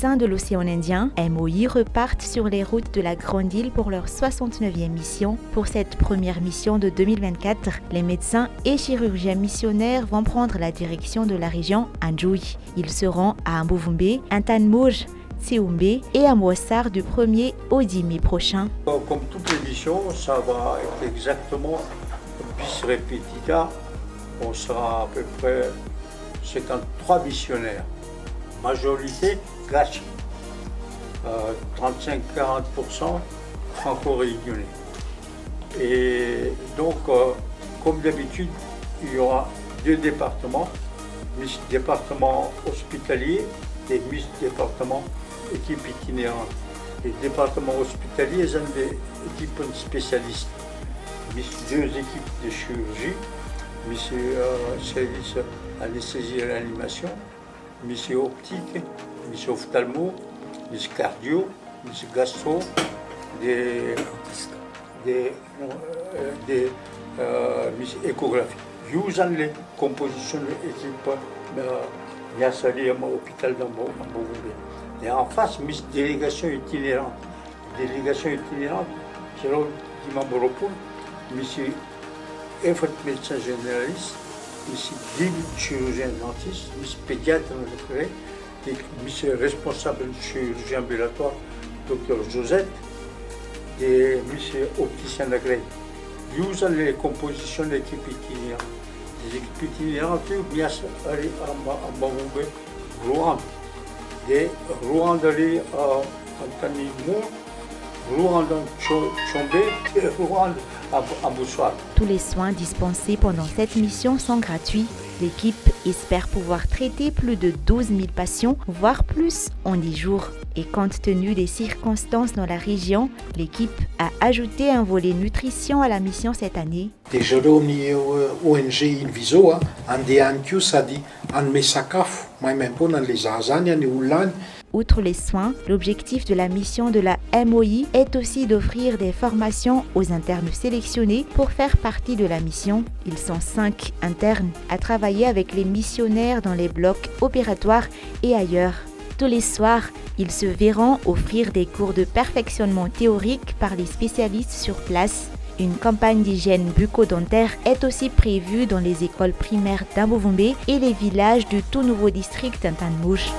médecins de l'océan Indien, MOI, repartent sur les routes de la Grande Île pour leur 69e mission. Pour cette première mission de 2024, les médecins et chirurgiens missionnaires vont prendre la direction de la région Anjoui. Ils seront à Mbovumbe, Antanmouj, Tseoumbe et à Mouassar du 1er au 10 mai prochain. Comme toutes les missions, ça va être exactement bis repetita. On sera à peu près 53 missionnaires. Majorité Gachi, 35-40% franco-réunionnais. Et donc, comme d'habitude, il y aura deux départements, Miss département hospitalier et Miss département équipe itinérante. Les départements hospitaliers, ils ont des équipes spécialistes. Miss deux équipes de chirurgie, Miss service anesthésie et réanimation, Miss optique, Miss ophtalmo, Miss cardio, Miss gastro, Miss échographie. Vous avez les compositions de l'équipe Niassali à l'hôpital d'Ambovumbe. Et en face, Miss délégation itinérante. Délégation itinérante, c'est là qui m'a repos, Miss Effort médecin généraliste, Miss David chirurgien dentiste, Miss pédiatre et Miss responsable chirurgien ambulatoire, Dr Josette, et Miss opticien d'agréé. Vous avez les compositions de l'équipe itinérante. Les équipes itinérantes, bien aller à Mbovumbe, Rouen. De Rouen d'aller à Antanimou, Rouen dans Tchombe et Rouen à Boussoir. Tous les soins dispensés pendant cette mission sont gratuits. L'équipe espère pouvoir traiter plus de 12 000 patients, voire plus, en 10 jours. Et compte tenu des circonstances dans la région, l'équipe a ajouté un volet nutrition à la mission cette année. ONG Inviso, Outre les soins, l'objectif de la mission de la MOI est aussi d'offrir des formations aux internes sélectionnés pour faire partie de la mission. Ils sont 5 internes à travailler avec les missionnaires dans les blocs opératoires et ailleurs. Tous les soirs, ils se verront offrir des cours de perfectionnement théorique par les spécialistes sur place. Une campagne d'hygiène bucco-dentaire est aussi prévue dans les écoles primaires d'Ambovumbe et les villages du tout nouveau district d'Antanmouj.